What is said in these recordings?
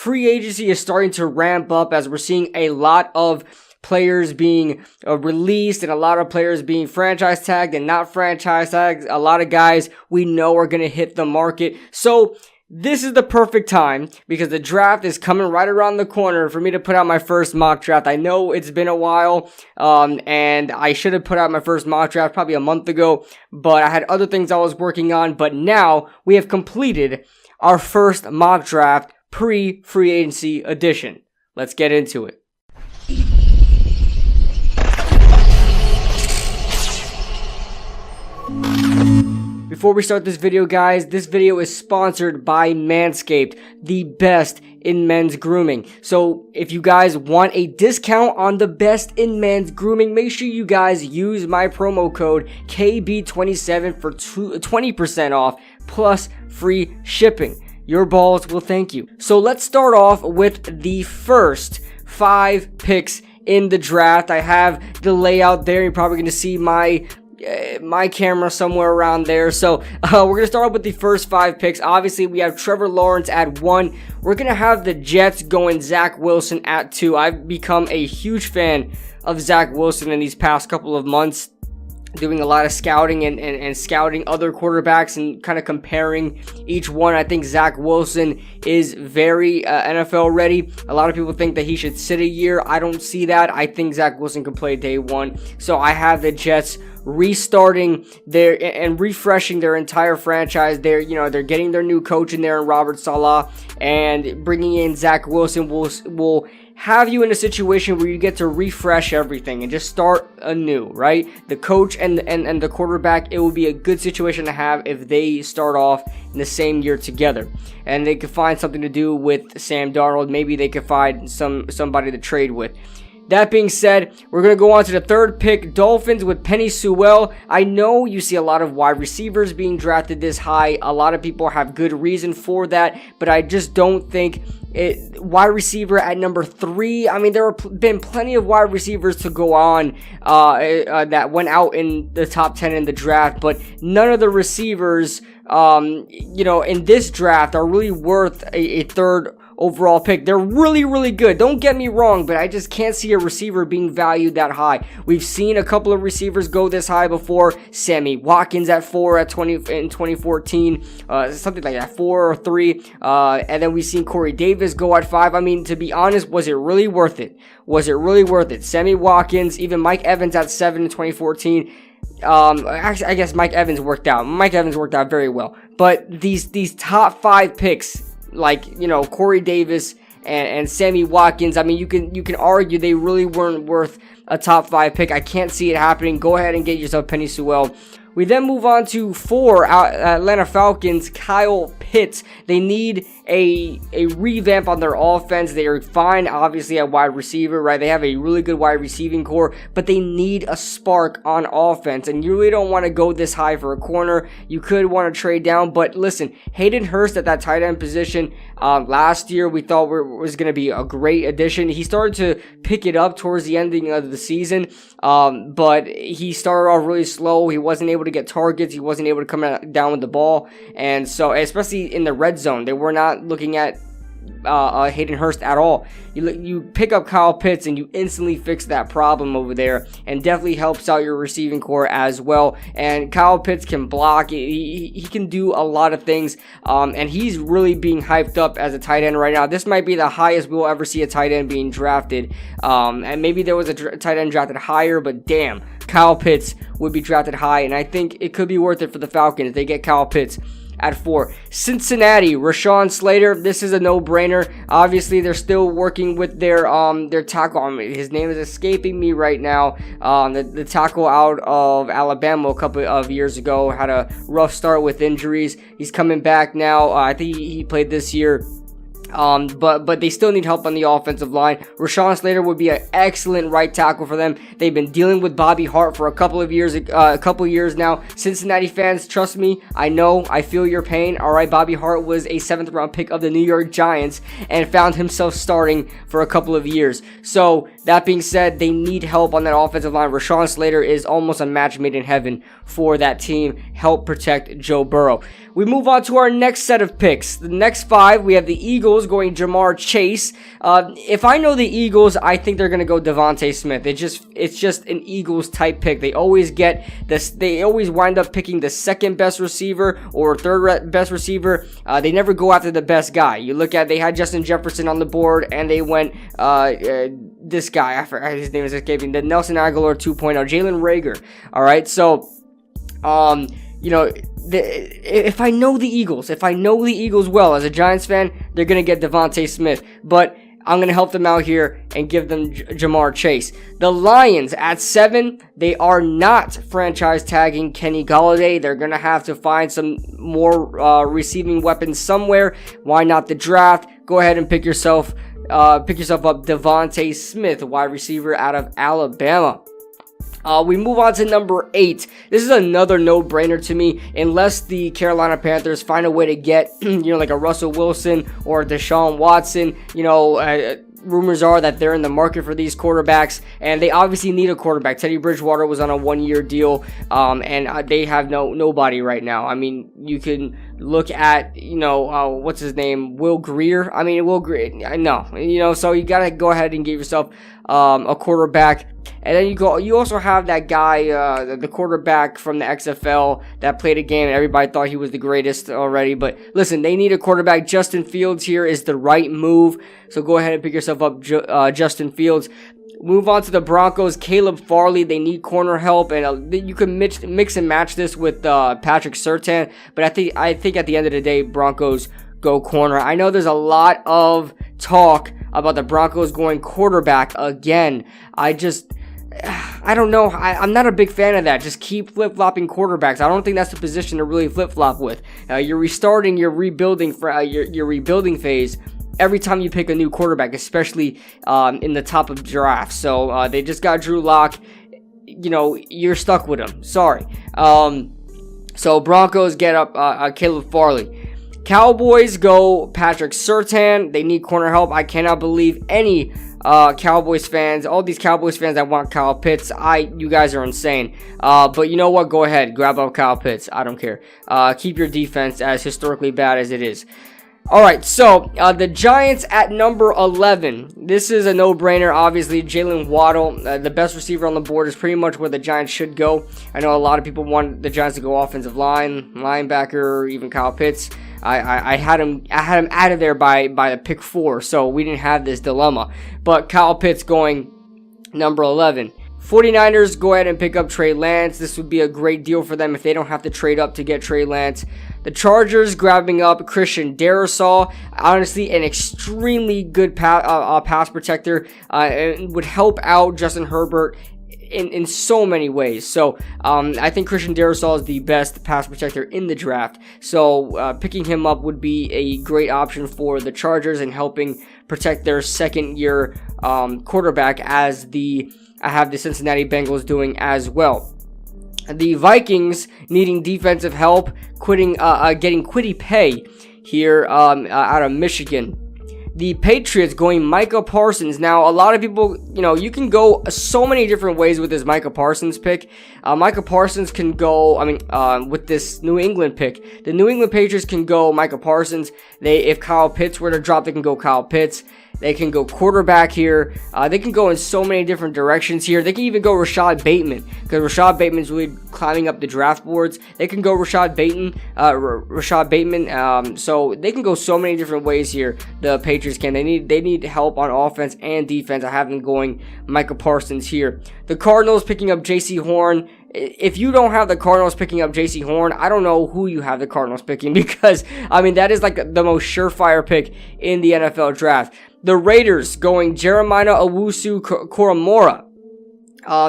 free agency is starting to ramp up as we're seeing a lot of players being released and a lot of players being franchise tagged and not franchise tagged. A lot of guys we know are going to hit the market. So this is the perfect time because the draft is coming right around the corner for me to put out my first mock draft. I know it's been a while, and I should have put out my first mock draft probably a month ago, but I had other things I was working on. But now we have completed our first mock draft pre-free agency edition. Let's get into it. Before we start this video, guys, this video is sponsored by Manscaped, the best in men's grooming. So if you guys want a discount on the best in men's grooming, make sure you guys use my promo code KB27 for 20% off plus free shipping. Your balls will thank you. So let's start off with the first 5 picks in the draft. I have the layout there. You're probably going to see my camera somewhere around there. So we're going to start off with the first 5 picks. Obviously, we have Trevor Lawrence at 1. We're going to have the Jets going Zach Wilson at 2. I've become a huge fan of Zach Wilson in these past couple of months, doing a lot of scouting and scouting other quarterbacks and kind of comparing each one. I think Zach Wilson is very NFL ready. A lot of people think that he should sit a year. I don't see that. I think Zach Wilson can play day 1. So I have the Jets restarting their and refreshing their entire franchise. They're getting their new coach in there, and Robert Saleh, and bringing in Zach Wilson will have you in a situation where you get to refresh everything and just start anew, right? The coach and the quarterback, it will be a good situation to have if they start off in the same year together. And they could find something to do with Sam Darnold. Maybe they could find somebody to trade with. That being said, we're going to go on to the third pick, Dolphins with Penei Sewell. I know you see a lot of wide receivers being drafted this high. A lot of people have good reason for that, but I just don't think wide receiver at number 3. I mean, there have been plenty of wide receivers to go on that went out in the top 10 in the draft, but none of the receivers, in this draft are really worth a third overall pick. They're really, really good. Don't get me wrong, but I just can't see a receiver being valued that high. We've seen a couple of receivers go this high before. Sammy Watkins at 4 in 2014, something like that, 4 or 3. And then we've seen Corey Davis go at 5. I mean, to be honest, was it really worth it? Was it really worth it? Sammy Watkins, even Mike Evans at 7 in 2014. Actually, I guess Mike Evans worked out. Mike Evans worked out very well. But these top 5 picks, like, Corey Davis and Sammy Watkins, I mean, you can argue they really weren't worth a top 5 pick. I can't see it happening. Go ahead and get yourself Penei Sewell. We then move on to 4, Atlanta Falcons, Kyle Pitts. They need a revamp on their offense. They are fine, obviously, at wide receiver, right? They have a really good wide receiving core, but they need a spark on offense, and you really don't want to go this high for a corner. You could want to trade down, but listen, Hayden Hurst at that tight end position, last year we thought was going to be a great addition. He started to pick it up towards the ending of the season, but he started off really slow. He wasn't able to get targets. He wasn't able to come down with the ball, and so especially in the red zone, they were not looking at Hayden Hurst at all. You pick up Kyle Pitts and you instantly fix that problem over there, and definitely helps out your receiving core as well. And Kyle Pitts can block. He can do a lot of things, and he's really being hyped up as a tight end right now. This might be the highest we'll ever see a tight end being drafted, and maybe there was a tight end drafted higher, but damn, Kyle Pitts would be drafted high, and I think it could be worth it for the Falcons if they get Kyle Pitts at 4. Cincinnati, Rashawn Slater. This is a no-brainer. Obviously, they're still working with their tackle. His name is escaping me right now. The tackle out of Alabama a couple of years ago had a rough start with injuries. He's coming back now. I think he played this year. But they still need help on the offensive line. Rashawn Slater would be an excellent right tackle for them. They've been dealing with Bobby Hart for a couple of years now. Cincinnati fans, trust me, I know, I feel your pain. All right, Bobby Hart was a 7th round pick of the New York Giants and found himself starting for a couple of years. So That being said, they need help on that offensive line. Rashawn Slater is almost a match made in heaven for that team. Help protect Joe Burrow. We move on to our next set of picks. The next 5, we have the Eagles going Jamar Chase. If I know the Eagles, I think they're going to go Devontae Smith. It's just an Eagles type pick. They always get this. They always wind up picking the second best receiver or third best receiver. They never go after the best guy. You look at, they had Justin Jefferson on the board, and they went this guy. I forgot his name is escaping. The Nelson Aguilar 2.0, Jalen Reagor. All right, so you know, if I know the Eagles well as a Giants fan, they're going to get Devontae Smith. But I'm going to help them out here and give them Jamar Chase. The Lions at 7, they are not franchise tagging Kenny Golladay. They're going to have to find some more receiving weapons somewhere. Why not the draft? Go ahead and pick yourself up Devontae Smith, wide receiver out of Alabama. We move on to number 8. This is another no-brainer to me, unless the Carolina Panthers find a way to get, like a Russell Wilson or Deshaun Watson. Rumors are that they're in the market for these quarterbacks, and they obviously need a quarterback. Teddy Bridgewater was on a 1-year deal, and they have nobody right now. I mean, you can look at, what's his name, Will Grier. I mean, Will Grier, no, so you gotta go ahead and give yourself a quarterback. And then you also have that guy, the quarterback from the XFL that played a game and everybody thought he was the greatest already. But listen, they need a quarterback. Justin Fields here is the right move. So go ahead and pick yourself up Justin Fields. Move on to the Broncos. Caleb Farley, they need corner help, and you can mix and match this with Patrick Surtain. But I think at the end of the day, Broncos go corner. I know there's a lot of talk about the Broncos going quarterback again. I don't know. I'm not a big fan of that. Just keep flip-flopping quarterbacks. I don't think that's the position to really flip-flop with. You're restarting your rebuilding your rebuilding phase every time you pick a new quarterback, especially in the top of drafts. So they just got Drew Lock. You're stuck with him. Sorry. So Broncos get up Caleb Farley. Cowboys go Patrick Surtain. They need corner help. I cannot believe any Cowboys fans, all these Cowboys fans that want Kyle Pitts, you guys are insane. But you know what? Go ahead, grab up Kyle Pitts. I don't care. Keep your defense as historically bad as it is. All right, so the Giants at number 11. This is a no-brainer, obviously. Jalen Waddle, the best receiver on the board, is pretty much where the Giants should go. I know a lot of people want the Giants to go offensive line, linebacker, or even Kyle Pitts. I had him out of there by the pick 4, so we didn't have this dilemma. But Kyle Pitts going number 11. 49ers, go ahead and pick up Trey Lance. This would be a great deal for them if they don't have to trade up to get Trey Lance. The Chargers grabbing up Christian Darrisaw. Honestly, an extremely good pass protector. It would help out Justin Herbert in so many ways. So I think Christian Darrisaw is the best pass protector in the draft. So picking him up would be a great option for the Chargers and helping protect their second-year quarterback, as I have the Cincinnati Bengals doing as well. The Vikings needing defensive help, getting Kwity Paye here out of Michigan. The Patriots going Micah Parsons. Now, a lot of people, you can go so many different ways with this Micah Parsons pick. Micah Parsons can go, with this New England pick. The New England Patriots can go Micah Parsons. If Kyle Pitts were to drop, they can go Kyle Pitts. They can go quarterback here. They can go in so many different directions here. They can even go Rashad Bateman, because Rashad Bateman's really climbing up the draft boards. They can go Rashad Bateman. So they can go so many different ways here. The Patriots can. They need help on offense and defense. I have them going Micah Parsons here. The Cardinals picking up J.C. Horn. If you don't have the Cardinals picking up J.C. Horn, I don't know who you have the Cardinals picking, because, that is like the most surefire pick in the NFL draft. The Raiders going Jeremiah Owusu-Koramoah.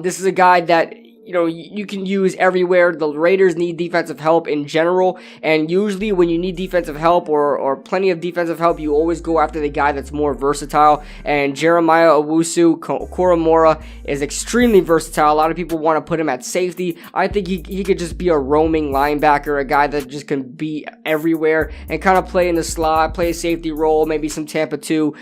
This is a guy that, you can use everywhere. The Raiders need defensive help in general, and usually when you need defensive help or plenty of defensive help, you always go after the guy that's more versatile. And Jeremiah Owusu-Koramoah is extremely versatile. A lot of people want to put him at safety. I think he could just be a roaming linebacker, a guy that just can be everywhere and kind of play in the slot, play a safety role, maybe some Tampa 2,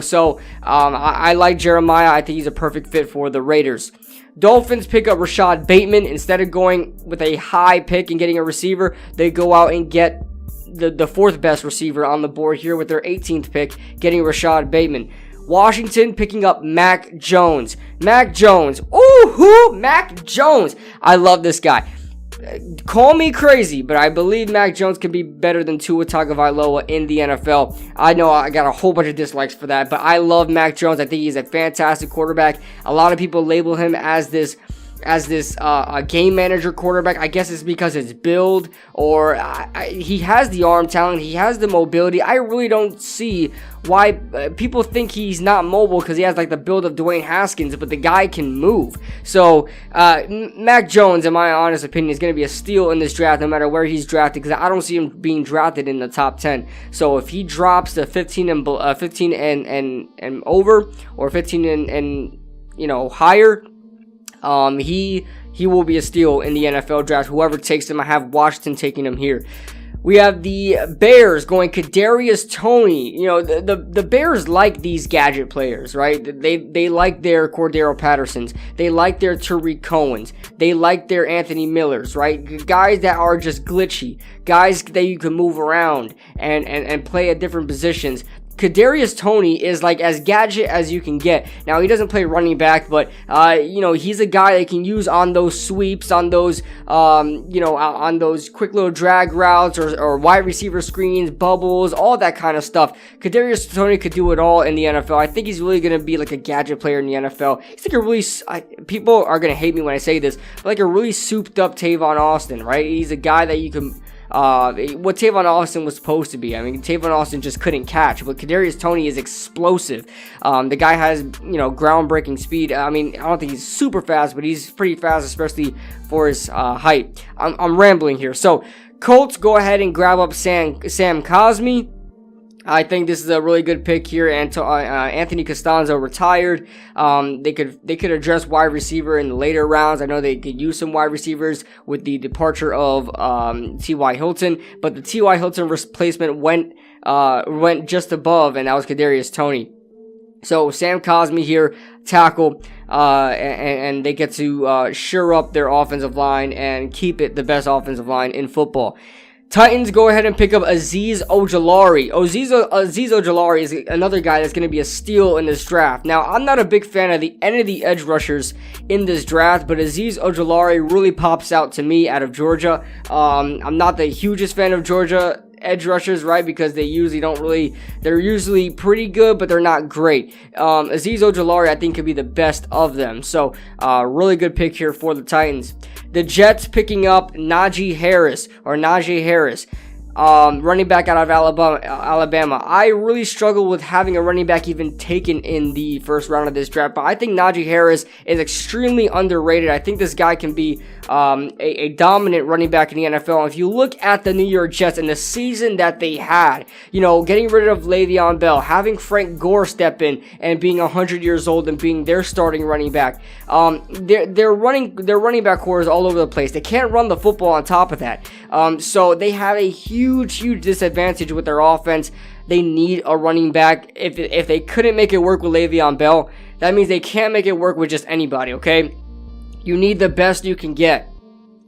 So I like Jeremiah. I think he's a perfect fit for the Raiders. Dolphins pick up Rashad Bateman. Instead of going with a high pick and getting a receiver, they go out and get the fourth best receiver on the board here with their 18th pick, getting Rashad Bateman. Washington picking up Mac Jones. Mac Jones. Ooh, Mac Jones. I love this guy. Call me crazy, but I believe Mac Jones can be better than Tua Tagovailoa in the NFL. I know I got a whole bunch of dislikes for that, but I love Mac Jones. I think he's a fantastic quarterback. A lot of people label him as this game manager quarterback. I guess it's because his build, or he has the arm talent, he has the mobility. I really don't see why people think he's not mobile, because he has like the build of Dwayne Haskins, but the guy can move. So Mac Jones, in my honest opinion, is going to be a steal in this draft no matter where he's drafted, because I don't see him being drafted in the top 10. So if he drops to 15 and over, or 15 and higher, he will be a steal in the NFL draft. Whoever takes him, I have Washington taking him here. We have the Bears going Kadarius Toney. The Bears like these gadget players, right? They like their Cordero Pattersons. They like their Tariq Cohens. They like their Anthony Millers, right? Guys that are just glitchy. Guys that you can move around and play at different positions. Kadarius Toney is like as gadget as you can get. Now, he doesn't play running back, but he's a guy they can use on those sweeps, on those on those quick little drag routes or wide receiver screens, bubbles, all that kind of stuff. Kadarius Toney could do it all in the NFL. I think he's really going to be like a gadget player in the NFL. He's like a really people are going to hate me when I say this, but like a really souped up Tavon Austin, right? He's a guy that you can what Tavon Austin was supposed to be. I mean, Tavon Austin just couldn't catch, but Kadarius Toney is explosive. The guy has, groundbreaking speed. I mean, I don't think he's super fast, but he's pretty fast, especially for his height. I'm rambling here. So, Colts go ahead and grab up Sam Cosmi. I think this is a really good pick here. And Anthony Costanzo retired. They could address wide receiver in the later rounds. I know they could use some wide receivers with the departure of T.Y. Hilton, but the T.Y. Hilton replacement went just above, and that was Kadarius Toney. So Sam Cosmi here, tackle, and they get to shore up their offensive line and keep it the best offensive line in football. Titans go ahead and pick up Azeez Ojulari. Azeez Ojulari is another guy that's going to be a steal in this draft. Now, I'm not a big fan of any of the edge rushers in this draft, but Azeez Ojulari really pops out to me out of Georgia. I'm not the hugest fan of Georgia edge rushers, right? Because they're usually pretty good, but they're not great. Azeez Ojulari, I think, could be the best of them. So, really good pick here for the Titans. The Jets picking up Najee Harris, running back out of Alabama. I really struggle with having a running back even taken in the first round of this draft, but I think Najee Harris is extremely underrated. I think this guy can be a dominant running back in the NFL. And if you look at the New York Jets and the season that they had, getting rid of Le'Veon Bell, having Frank Gore step in and being 100 years old and being their starting running back, their running back core is all over the place. They can't run the football on top of that. So they have a huge disadvantage with their offense. They need a running back. If they couldn't make it work with Le'Veon Bell, that means they can't make it work with just anybody, okay? You need the best you can get.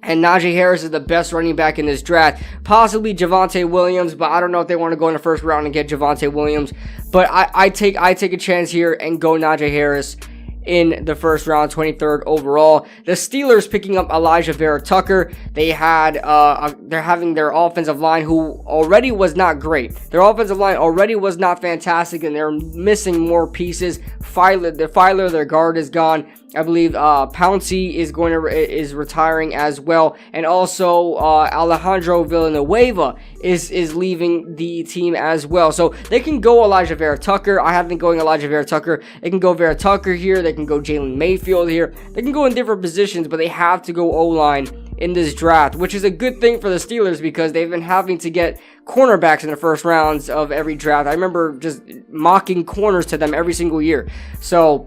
And Najee Harris is the best running back in this draft. Possibly Javonte Williams, but I don't know if they want to go in the first round and get Javonte Williams. But I take a chance here and go Najee Harris in the first round, 23rd overall. The Steelers picking up Elijah Vera Tucker. They're having their offensive line, who already was not great. Their offensive line already was not fantastic, and they're missing more pieces. Their guard is gone. I believe Pouncey is retiring as well, and also Alejandro Villanueva is leaving the team as well. So they can go Elijah Vera Tucker. I have been going Elijah Vera Tucker. They can go Vera Tucker here. They can go Jalen Mayfield here. They can go in different positions, but they have to go O-line in this draft, which is a good thing for the Steelers because they've been having to get cornerbacks in the first rounds of every draft. I remember just mocking corners to them every single year. So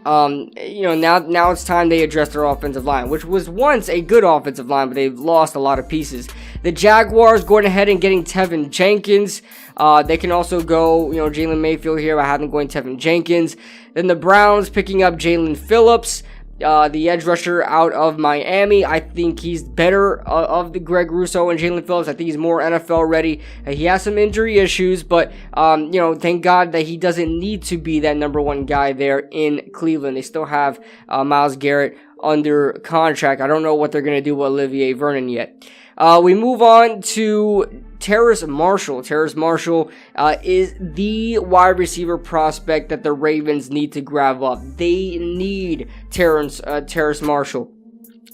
now it's time they address their offensive line, which was once a good offensive line, but they've lost a lot of pieces. The Jaguars going ahead and getting Tevin Jenkins. They can also go, Jalen Mayfield here. I have them going Tevin Jenkins. Then the Browns picking up Jalen Phillips, the edge rusher out of Miami. I think he's better of the Greg Rousseau and Jalen Phillips. I think he's more NFL ready. He has some injury issues, but thank God that he doesn't need to be that number one guy there in Cleveland. They still have Myles Garrett under contract. I don't know what they're going to do with Olivier Vernon yet. We move on to Terrace Marshall. Terrace Marshall is the wide receiver prospect that the Ravens need to grab up. They need Terrace Marshall.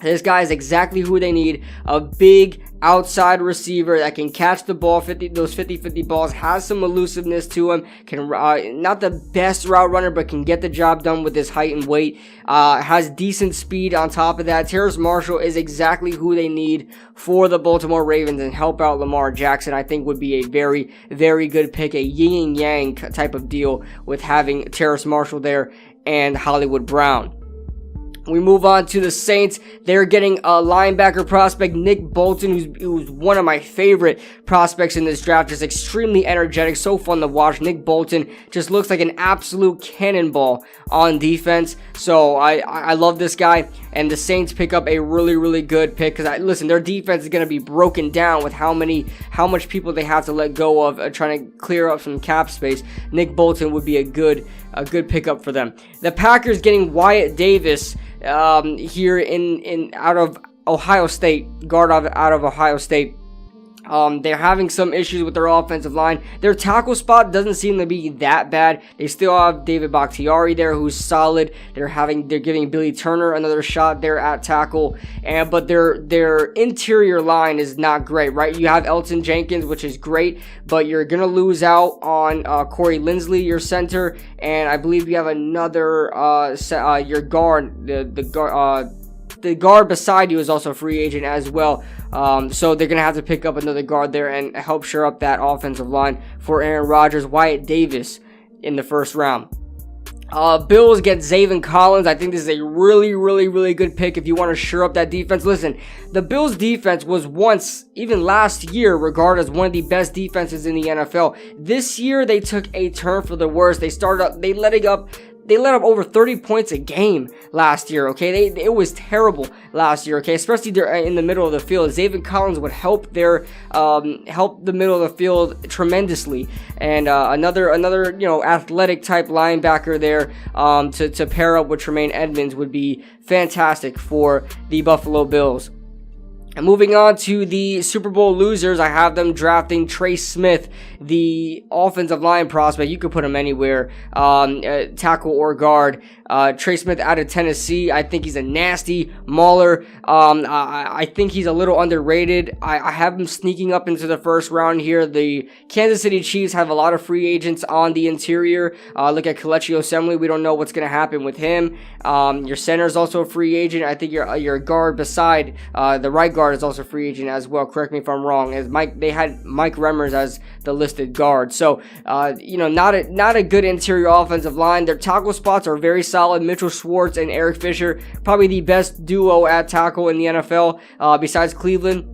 This guy is exactly who they need. A big outside receiver that can catch the ball, those 50-50 balls, has some elusiveness to him, can not the best route runner, but can get the job done with his height and weight, has decent speed on top of that. Terrace Marshall is exactly who they need for the Baltimore Ravens and help out Lamar Jackson. I think would be a very, very good pick, a yin and yang type of deal with having Terrace Marshall there and Hollywood Brown. We move on to the Saints. They're getting a linebacker prospect, Nick Bolton, who's one of my favorite prospects in this draft. Just extremely energetic, so fun to watch. Nick Bolton just looks like an absolute cannonball on defense. So I love this guy. And the Saints pick up a really, really good pick because listen, their defense is going to be broken down with how much people they have to let go of trying to clear up some cap space. Nick Bolton would be a good pickup for them. The Packers getting Wyatt Davis here out of Ohio State, guard out of Ohio State. They're having some issues with their offensive line. Their tackle spot doesn't seem to be that bad. They still have David Bakhtiari there, who's solid. They're giving Billy Turner another shot there at tackle, but their interior line is not great, right? You have Elton Jenkins, which is great, but you're gonna lose out on Corey Linsley, your center, and I believe you have another your guard, the guard beside you is also a free agent as well. So they're going to have to pick up another guard there and help shore up that offensive line for Aaron Rodgers. Wyatt Davis in the first round. Bills get Zaven Collins. I think this is a really, really, really good pick if you want to shore up that defense. Listen, the Bills defense was once, even last year, regarded as one of the best defenses in the NFL. This year, they took a turn for the worse. They let up over 30 points a game last year, okay? It was terrible last year, okay? Especially in the middle of the field. Zaven Collins would help help the middle of the field tremendously. And another athletic type linebacker there to pair up with Tremaine Edmonds would be fantastic for the Buffalo Bills. And moving on to the Super Bowl losers, I have them drafting Trey Smith, the offensive line prospect. You could put him anywhere, tackle or guard. Trey Smith out of Tennessee. I think he's a nasty mauler. I think he's a little underrated. I have him sneaking up into the first round here. The Kansas City Chiefs have a lot of free agents on the interior. Look at Kelechi Osemele. We don't know what's going to happen with him. Your center is also a free agent. I think your guard beside the right guard is also a free agent as well. Correct me if I'm wrong. They had Mike Remmers as the listed guard. So, not a good interior offensive line. Their tackle spots are very solid. Mitchell Schwartz and Eric Fisher, probably the best duo at tackle in the NFL, besides Cleveland.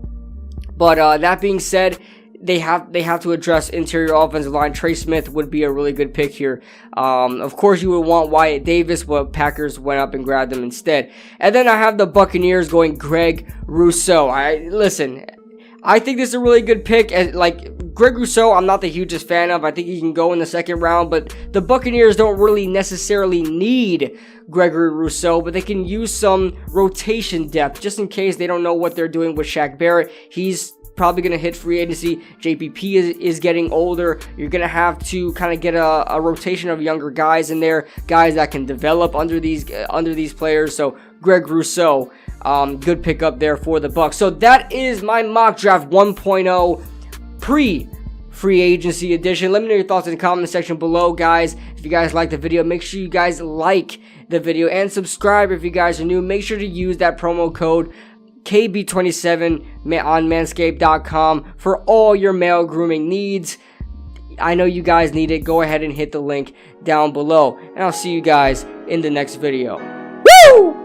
But that being said, they have to address interior offensive line. Trey Smith would be a really good pick here. Of course, you would want Wyatt Davis, but Packers went up and grabbed him instead. And then I have the Buccaneers going Greg Rousseau. I think this is a really good pick. Greg Rousseau, I'm not the hugest fan of. I think he can go in the second round, but the Buccaneers don't really necessarily need Gregory Rousseau, but they can use some rotation depth just in case they don't know what they're doing with Shaq Barrett. He's probably going to hit free agency. JPP is getting older. You're going to have to kind of get a rotation of younger guys in there, guys that can develop under these players. So Greg Rousseau, good pickup there for the Bucks. So that is my mock draft 1.0 pre-free agency edition. Let me know your thoughts in the comment section below, guys. If you guys like the video, make sure you guys like the video and subscribe if you guys are new. Make sure to use that promo code KB27 on manscaped.com for all your male grooming needs. I know you guys need it. Go ahead and hit the link down below, and I'll see you guys in the next video. Woo!